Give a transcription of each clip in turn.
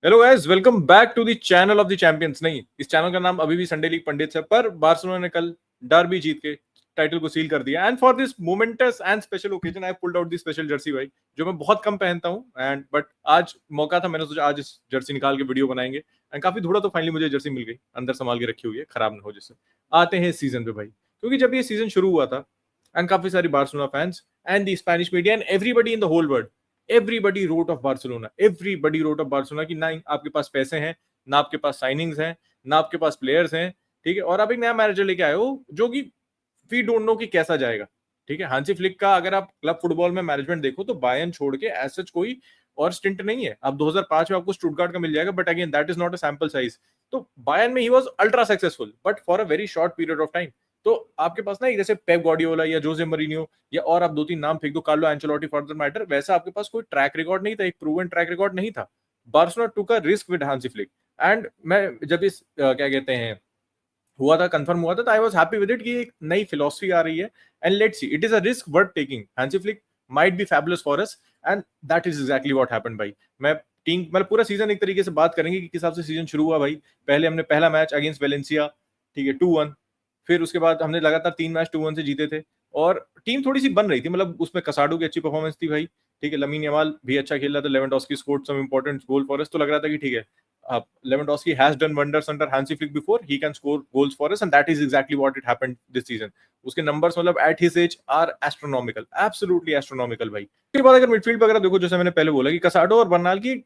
Hello guys, welcome back to the channel of the champions. नहीं, इस channel का नाम अभी भी संडे लीग पंडित है, पर बार्सिलोना ने कल डर्बी जीत के टाइटल को सील कर दिया। And for this moments and special occasion I pulled out the special Jersey भाई, जो मैं बहुत कम पहनता हूँ। एंड बट आज मौका था, मैंने सोचा आज इस जर्सी निकाल के वीडियो बनाएंगे। एंड काफी धूड़ा तो फाइनली मुझे जर्सी मिल गई, अंदर संभाल के रखी हुई है, खराब ना हो जिससे। आते हैं इस सीजन पे भाई, क्योंकि जब ये सीजन शुरू हुआ था एंड काफी सारी Barcelona fans and the Spanish media and everybody in the whole world, everybody wrote off Barcelona, everybody wrote off Barcelona कि ना आपके पास पैसे हैं, ना आपके पास साइनिंग्स हैं, ना आपके पास प्लेयर्स हैं, ठीक है। और आप एक नया मैनेजर लेके आए हो जो कि वी डोंट नो कि कैसा जाएगा, ठीक है। हांसी फ्लिक का अगर आप क्लब फुटबॉल में मैनेजमेंट देखो तो बायर्न छोड़ के एज सच कोई और स्टिंट नहीं है। अब 2005 में आपको स्टुटगार्ट का मिल जाएगा, but again that is not a sample size. तो बायर्न में he was ultra successful but for a very short period of time. तो आपके पास ना एक जैसे पेप गार्डियोला या जोसे मरीनियो, या और आप दो तीन नाम फेंक दो, Carlo Ancelotti for that matter, वैसा आपके पास कोई ट्रैक रिकॉर्ड नहीं था, एक प्रूवन ट्रैक रिकॉर्ड नहीं था। Barcelona took a risk with Hansi Flick. And मैं जब इस क्या कहते हैं हुआ था, कंफर्म हुआ था, तो I was happy with it कि एक नई फिलॉसफी आ रही है। And let's see, it is a risk worth taking. Hansi Flick might be fabulous for us and that is exactly what happened भाई। मैं टीम मतलब पूरा सीजन एक तरीके से बात करेंगे कि किस हिसाब से सीजन शुरू हुआ भाई। पहले हमने पहला मैच अगेंस्ट वेलेंसिया, ठीक है, 2-1। फिर उसके बाद हमने लगातार 3 मैच 2-1 से जीते थे। और टीम थोड़ी सी बन रही थी, मतलब उसमें कसाडो की अच्छी परफॉर्मेंस थी भाई, ठीक है। लमीन यमाल भी अच्छा खेल रहा था, Lewandowski scored some important goal for us. तो लग रहा था कि ठीक है, Lewandowski has done wonders under Hansi Flick before. He can score goals for us, and that is exactly what it happened this season. उसके numbers मतलब at his age are astronomical, absolutely astronomical भाई। उसके बाद अगर midfield पे अगर देखो, जैसे मैंने पहले बोला कि कसाडो और बर्नाल की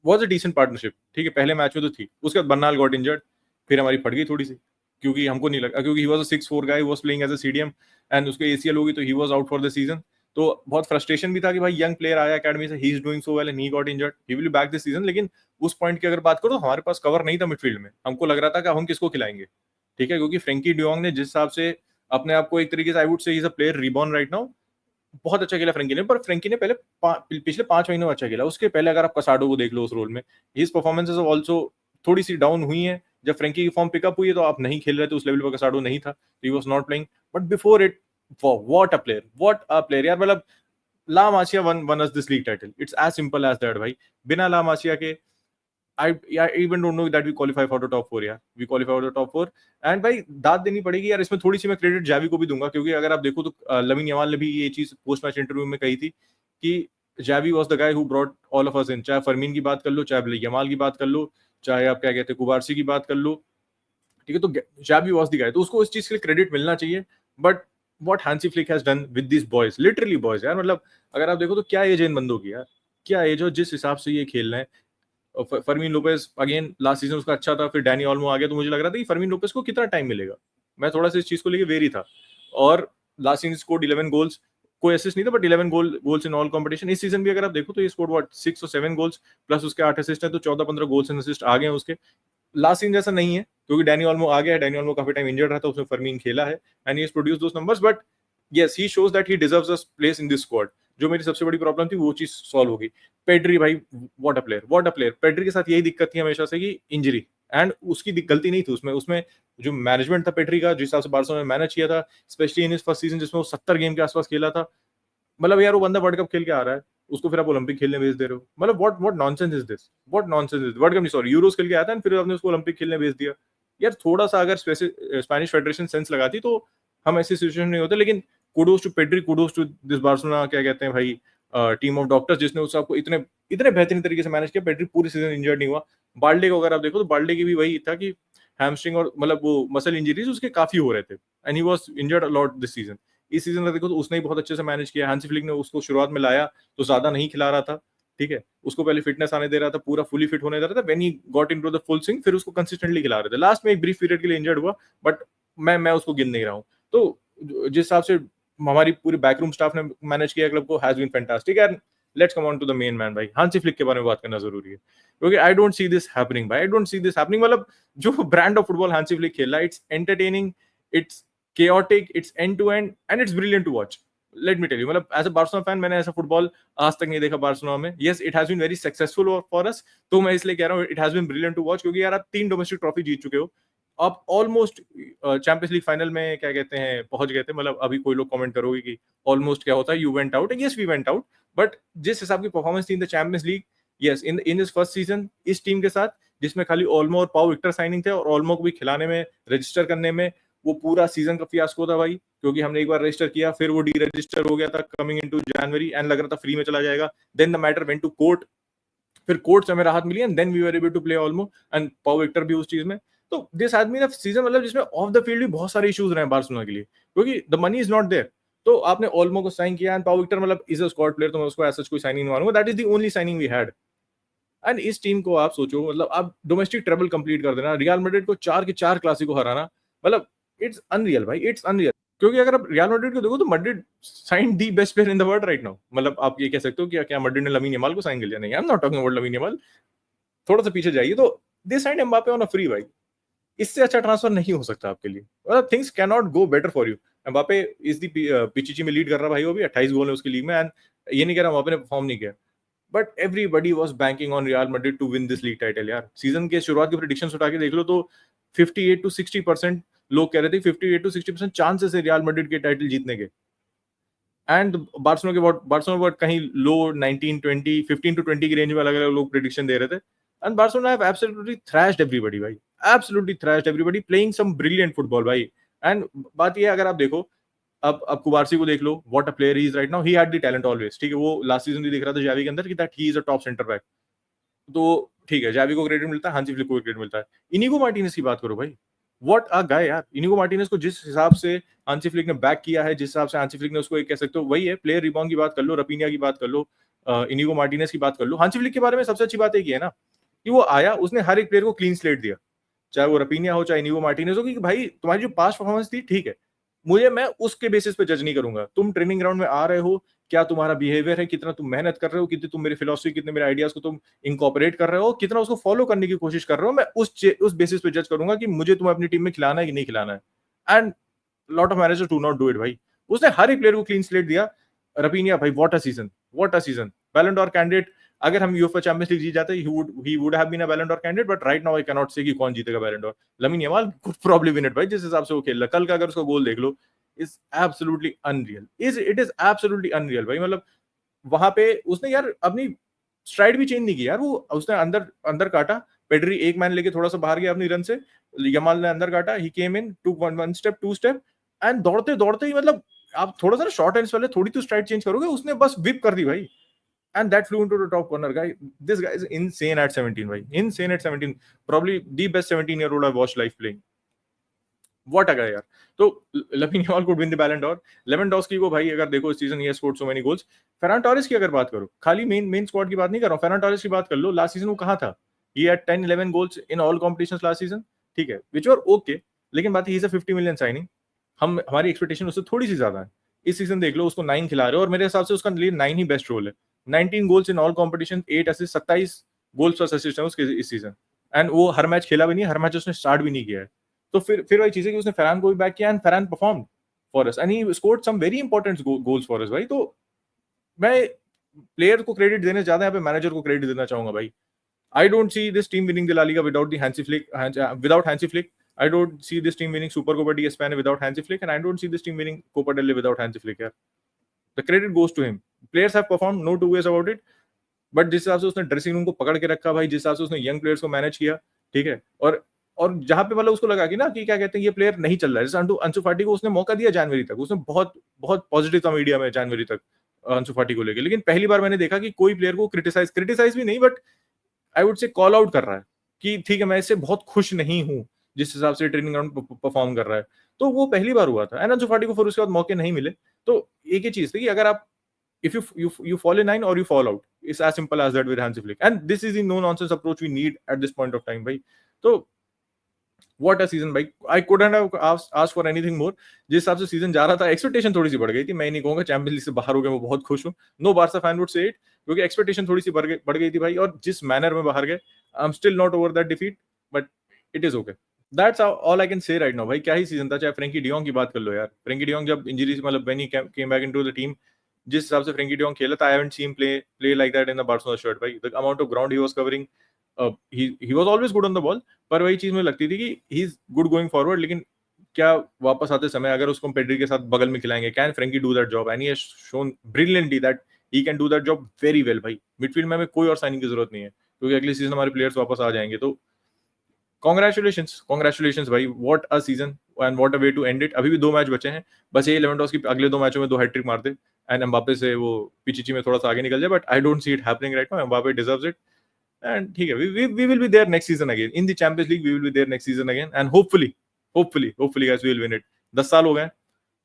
was a decent partnership, ठीक है, पहले मैच में तो थी। उसके बाद बर्नाल got injured, फिर हमारी फट गई थोड़ी सी, क्योंकि हमको नहीं लगा, क्योंकि he was a 6'4" guy who was playing as a CDM, and उसके ACL होगी तो he was out for the season। तो बहुत फ्रस्ट्रेशन भी था कि भाई यंग प्लेयर आया अकेडमी से, he is doing so well and he got injured, he will be back this season. लेकिन उस पॉइंट की अगर बात करो तो हमारे पास कवर नहीं था मिडफील्ड में। हमको लग रहा था कि हम किसको खिलाएंगे, ठीक है, क्योंकि फ्रेंकी डियोंग ने जिस हिसाब से अपने आप को एक तरीके से I would say he is a player reborn right now, बहुत अच्छा खेला फ्रेंकी ने। पर फ्रेंकी ने पहले पिछले 5 महीनों में अच्छा खेला। उसके पहले अगर आप कसाडो को देख लो उस रोल में, हिज परफॉर्मेंसेस ऑल्सो थोड़ी सी डाउन हुई है। जब फ्रेंकी की फॉर्म पिकअप हुई है तो आप नहीं खेल रहे थे उस लेवल पर, कसाडो नहीं था, he was not playing. But before it, what a player, what a player यार। मतलब La Masia won us this league title, it's as simple as that भाई। बिना ला मासिया के I even don't know that we qualify for the top 4 यार, we qualify for the top 4। And भाई दाद देनी पड़ेगी यार, इसमें थोड़ी सी मैं क्रेडिट जावी को भी दूंगा, क्योंकि अगर आप देखो तो लमीन यमाल ने भी ये चीज पोस्ट मैच इंटरव्यू में कही थी कि Xavi was the guy who brought all of us in. चाहे फरमीन की बात कर लो, चाहे यमाल की बात कर लो, चाहे आप क्या कहते हैं कुबारसी की बात कर लो, ठीक है। तो जावी वाज द गाय, तो उसको इस चीज के लिए क्रेडिट मिलना चाहिए। But what Hansi Flick has done with this boys, literally boys यार, मतलब अगर आप देखो तो क्या एज है इन बंदों की यार, क्या एज हो जिस हिसाब से ये खेल रहे हैं। फर्मीन लोपेज अगेन लास्ट सीजन उसका अच्छा था, फिर डैनी ऑल्मो आ गया, तो मुझे लग रहा था कि फर्मीन लोपेज को कितना टाइम मिलेगा। मैं थोड़ा सा इस चीज को लेके वेरी था। और लास्ट सीजन स्कोर्ड 11 गोल्स, कोई असिस्ट नहीं था, but 11 goals in all competition. इस सीजन भी अगर आप देखो तो ये स्कोर्ड व्हाट 6 और 7 गोल्स, प्लस उसके 8 असिस्ट है, तो 14-15 गोल्स एंड असिस्ट आ गए हैं उसके। लास्ट सीजन जैसा नहीं है, क्योंकि डैनी ऑल्मो आ गया है, डैनी ऑल्मो काफी टाइम इंजर्ड रहा था, उसमें फर्मीन खेला है and he has produced those numbers. But yes, he shows that he deserves a place in this squad. जो मेरी सबसे बड़ी प्रॉब्लम थी वो चीज सॉल्व होगी। पेड्री भाई, what a player, what a player. Pedri के साथ यही दिक्कत थी हमेशा से कि इंजरी, एंड उसकी गलती नहीं थी उसमें। उसमें जो मैनेजमेंट था पेड्री का, जिस हिसाब से बार्सिलोना ने मैनेज किया था, स्पेशली इन इस फर्स्ट सीजन जिसमें वो 70 गेम के आसपास खेला था। मतलब यार वो बंदा वर्ल्ड कप खेल के आ रहा है, उसको फिर आप ओलंपिक खेलने भेज दे रहे हो। मतलब what nonsense is this, what nonsense is. World cup नहीं, सॉरी, यूरोस खेल के आया था फिर आपने उसको ओलंपिक खेलने भेज दिया। यार थोड़ा सा अगर स्पेनिश फेडरेशन सेंस लगाती तो हम ऐसी सिचुएशन नहीं होते। लेकिन kudos to Pedri, kudos to this Barcelona, क्या कहते हैं भाई, टीम ऑफ डॉक्टर्स, जिसने उस आपको इतने इतने बेहतरीन तरीके से मैनेज किया। पेड्री पूरी सीजन इंजर्ड नहीं हुआ। बाल्डे को अगर आप देखो तो बाल्डे की भी वही था कि हैमस्ट्रिंग और मतलब वो मसल इंजरीज उसके काफी हो रहे थे, and he was injured a lot this season. इस सीजन में देखो तो उसने ही बहुत अच्छे से मैनेज किया। हांसी फ्लिक ने उसको शुरुआत में लाया तो ज्यादा नहीं खिला रहा था, ठीक है, उसको पहले फिटनेस आने दे रहा था, पूरा फुली फिट होने दे रहा था। When he got into the full swing, फिर उसको कंसिस्टेंटली खिला रहे थे। लास्ट में एक ब्रीफ पीरियड के लिए इंजर्ड हुआ, बट मैं उसको गिन नहीं रहा हूँ। तो जिस हिसाब से हमारी पूरी बैकरूम स्टाफ ने मैनेज किया क्लब को, has been fantastic. And let's come on to the main man भाई, हांसी फ्लिक के बारे में बात करना जरूरी है, क्योंकि I don't see this happening भाई, I don't see this happening. मतलब जो brand of football Hansi Flick खेल रहा है, it's entertaining, it's chaotic, it's end to end, and it's brilliant to watch. Let me tell you, मतलब as a Barcelona fan मैंने ऐसा football आज तक नहीं देखा बार्सिलोना में। Yes, it has been very successful for us, तो मैं इसलिए कह रहा हूँ it has been brilliant to watch, क्योंकि यार आप 3 डोमेस्टिक ट्रॉफी जीत चुके हो, आप ऑलमोस्ट चैंपियंस लीग फाइनल में क्या कहते हैं पहुंच गए थे। मतलब अभी कोई लोग कमेंट करोगे कि ऑलमोस्ट क्या होता है, you went out, yes we went out, but जिस हिसाब की परफॉर्मेंस थी in the Champions League, yes, in this first season इस टीम के साथ, जिसमें खाली ओल्मो और पाउ विक्टर साइनिंग थे, और ओल्मो को भी खिलाने में, रजिस्टर करने में, वो पूरा सीजन का फियास्को था भाई, क्योंकि हमने एक बार रजिस्टर किया, फिर वो डी रजिस्टर हो गया था कमिंग इनटू जनवरी, एंड लग रहा था फ्री में चला जाएगा। Then the matter went to court, फिर कोर्ट से हमें राहत मिली, and then we were able to play Olmo and Pau Victor भी उस चीज में। तो this has been a season, मतलब जिसमें ऑफ द फील्ड भी बहुत सारे इश्यूज रहे हैं बार्सिलोना के लिए, क्योंकि the money is not there. तो आपने ओल्मो को साइन किया, एंड पाउ विक्टर मतलब इज अ स्क्वाड प्लेयर, तो मैं उसको ऐसा कोई साइनिंग नहीं मानूंगा, that is the only signing we had. And इस टीम को आप सोचो, मतलब आप डोमेस्टिक ट्रेबल कंप्लीट कर देना, रियल मैड्रिड को 4 के 4 क्लासिको हराना, मतलब इट्स अनरियल भाई, इट्स अनरियल। क्योंकि अगर आप रियल मैड्रिड को देखो तो Madrid sign the best player in the world right now. मतलब आप ये कह सकते हो कि क्या मैड्रिड ने लमीन यमाल को साइन कर लिया? नहीं, I am not talking about Lamine Yamal, थोड़ा सा पीछे जाइए, तो they signed Mbappe on a free भाई। इससे अच्छा ट्रांसफर नहीं हो सकता आपके लिए, मतलब things can not go better for you. Mbappe is the Pichichi में लीड कर रहा भाई, वो भी 28 गोल है उसकी लीग में, एंड ये नहीं कह रहा एम्बापे ने परफॉर्म नहीं किया, but everybody was banking on Real Madrid to win this league title यार। सीजन के शुरुआत की प्रेडिक्शंस उठा के देख लो तो 58 to 60% लोग कह रहे थे 58 to 60% चांसेस है रियल मैड्रिड के टाइटल जीतने के, एंड बार्सिलोना कहीं लो 19 20 15 to 20 की रेंज में अलग अलग लोग प्रेडिक्शन दे रहे थे, and Barcelona have absolutely thrashed everybody भाई, absolutely thrashed everybody, playing some brilliant football भाई। एंड बात ये है, अगर आप देखो, अब कुबारसी को देख लो, what a player he is right now, he had the talent always, ठीक है, वो लास्ट सीजन भी दिख रहा था जावी के अंदर कि that he is a top centre back, तो ठीक है, जावी को क्रेडिट मिलता है, हांसी फ्लिक को क्रेडिट मिलता है। इनिगो मार्टिनेज की बात करो भाई, व्हाट अ गाय यार। इनिगो मार्टिनेज को जिस हिसाब से हांसी फ्लिक ने बैक किया है, जिस हिसाब से हांसी फ्लिक ने उसको, एक कह सकते हो वही है, प्लेयर रिबाउंड की बात कर लो, रपीनिया की बात कर लो, इनिगो मार्टिनेज की बात कर लो। हांसी फ्लिक के बारे में सबसे अच्छी बात एक ही है ना, कि वो आया, उसने हर एक प्लेयर को क्लीन स्लेट दिया, चाहे वो रपीनिया हो, चाहे इनिगो मार्टिनेज हो, कि भाई तुम्हारी जो पास्ट परफॉर्मेंस थी ठीक है, मुझे, मैं उसके बेसिस पे जज नहीं करूंगा, तुम ट्रेनिंग ग्राउंड में आ रहे हो, क्या तुम्हारा बिहेवियर है, कितना तुम मेहनत कर रहे हो, कितनी तुम मेरी फिलोसफी, कितने मेरे आइडियाज को तुम इनकॉपरेट कर रहे हो, कितना उसको फॉलो करने की कोशिश कर रहे हो, मैं उस बेसिस पे जज करूंगा कि मुझे तुम्हें अपनी टीम में खिलाना है कि नहीं खिलाना है। And lot of managers do not do it भाई, उसने हर एक प्लेयर को क्लीन स्लेट दिया। रपीनिया भाई, what a season, what a season, बैलन डॉर कैंडिडेट। अगर हम यूएफए चैंपियंस लीग जीत जाते, he would have been a Ballon d'Or candidate, but right now I can not say कि कौन जीतेगा Ballon d'Or. Lamine Yamal could probably win it भाई, जिस हिसाब से वो खेल रहा, कल का अगर उसका गोल देख लो, is absolutely unreal, it is absolutely unreal भाई। मतलब वहां पे उसने यार अपनी स्ट्राइड भी चेंज नहीं की यार, वो उसने अंदर अंदर काटा, पेडरी एक मैन लेके थोड़ा सा बाहर गया अपनी रन से, यमाल ने अंदर काटा, he came in, two one step, two step, and दौड़ते दौड़ते ही, मतलब आप थोड़ा सा शॉर्ट एंड्स वाले थोड़ी तो स्ट्राइड चेंज करोगे, उसने बस विप कर दी भाई, and that flew into the top corner. Guy, this guy is insane at 17 भाई, insane at 17, probably the best 17-year-old I've watched live playing. What a guy यार। तो Lamine Yamal could win the Ballon d'Or. Lewandowski को भाई अगर देखो, इस season he scored so many goals. Ferran Torres की अगर बात करो, खाली मेन स्क्वाड की बात नहीं कर रहा हूं, फेरान टोरेस की बात कर लो, लास्ट सीजन वो कहां था? He had 10-11 goals in all competitions last season, ठीक है, व्हिच वर ओके, लेकिन बात he is a 50 million signing, हमारी एक्सपेक्टेशन उससे थोड़ी सी ज्यादा है। इस सीजन देख लो, उसको 9 खिला रहे हो, और मेरे हिसाब से उसका लिए 9 ही बेस्ट रोल है। 19 goals in all competition, 8 assist, 27 goals plus assist है उसके इस सीजन, एंड वो हर मैच खेला भी नहीं, हर मैच उसने स्टार्ट भी नहीं किया है। तो फिर वही चीज है कि उसने फरहान को भी बैक किया, and Ferran perform for us, and he scored some very important goals for us भाई। तो मैं प्लेयर को क्रेडिट देने ज्यादा यहाँ पे मैनेजर को क्रेडिट देना चाहूंगा भाई। I don't see this team winning the La Liga without the Hansi Flick. Without Hansi Flick, I don't see this team winning Supercopa di España without Hansi Flick, and I don't see this team winning Copa del Rey without Hansi Flick. यार, the credit goes to him. Players have performed, no two ways about it. But जिस हिसाब से उसने dressing room को पकड़ के रखा भाई, जिस हिसाब से उसने यंग प्लेयर्स को मैनेज किया, ठीक है, और जहां पे मतलब उसको लगा कि ना कि क्या कहते हैं, ये प्लेयर नहीं चल रहा है, जैसे अंशु फाटी को उसने मौका दिया जनवरी तक, उसने बहुत बहुत पॉजिटिव था मीडिया में जनवरी तक अंशु फाटी को लेकर, लेकिन पहली बार मैंने देखा कि कोई प्लेयर को क्रिटिसाइज भी नहीं, but I would say call out कर रहा है कि ठीक है, मैं इससे बहुत खुश नहीं हूँ जिस हिसाब से ट्रेनिंग ग्राउंड परफॉर्म कर रहा है। तो वो पहली बार हुआ था, एंड अंशु फाटी को फिर उसके बाद मौके नहीं मिले। तो एक ही चीज थी कि अगर आप, if you fall in line or you fall out, it's as simple as that with Hansi Flick, and this is the no nonsense approach we need at this point of time भाई। तो what a season भाई, I couldn't have asked for anything more। जिस हिसाब से season जा रहा था, expectation थोड़ी सी बढ़ गई थी, मैं नहीं कहूंगा चैंपियंस लीग से बाहर हो गए मैं बहुत खुश हूँ, no Barca fan would say it, क्योंकि एक्सपेक्टेशन थोड़ी सी बढ़ गई थी भाई, और जिस मैनर में बाहर गए, I am still not over that defeat, but it is okay. That's all I can say right now भाई। क्या ही सीजन था, चाहे फ्रेंकी डियोंग की बात कर लो यार, फ्रेंकी डियोंग जब इंजरी से, मतलब when he came back into the team, जिस हिसाब से फ्रेंकी डियोंग खेला था, I haven't seen play like that in the Barcelona shirt भाई। The amount of ground he was covering, he was always good on the ball, पर वही चीज मुझे लगती थी कि he is good going forward, लेकिन क्या वापस आते समय अगर उसको पेड्री के साथ बगल में खिलाएंगे, can Frenkie do that job? And he has shown brilliantly that he can do that job very well भाई। मिडफील्ड में हमें कोई और साइनिंग की जरूरत नहीं है, क्योंकि अगले सीजन हमारे प्लेयर्स वापस आ जाएंगे। तो कॉन्ग्रेचुलेशंस भाई, what a season and what a way to end it. अभी भी 2 मैच बचे हैं, बस ये लेवेंडोव्स्की अगले 2 मैचों में 2 हैट्रिक मार दे एंड एम्बापे से वो पिचिची में थोड़ा सा आगे निकल जाए, but I don't see it happening right now. Mbappe deserves it and ठीक है, we will be there next season again in the Champions League, we will be there next season again and hopefully guys we will win it. 10 साल हो गए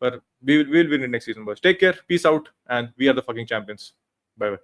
पर we will win it next season boys. Take care, peace out, and we are the fucking champions. Bye bye.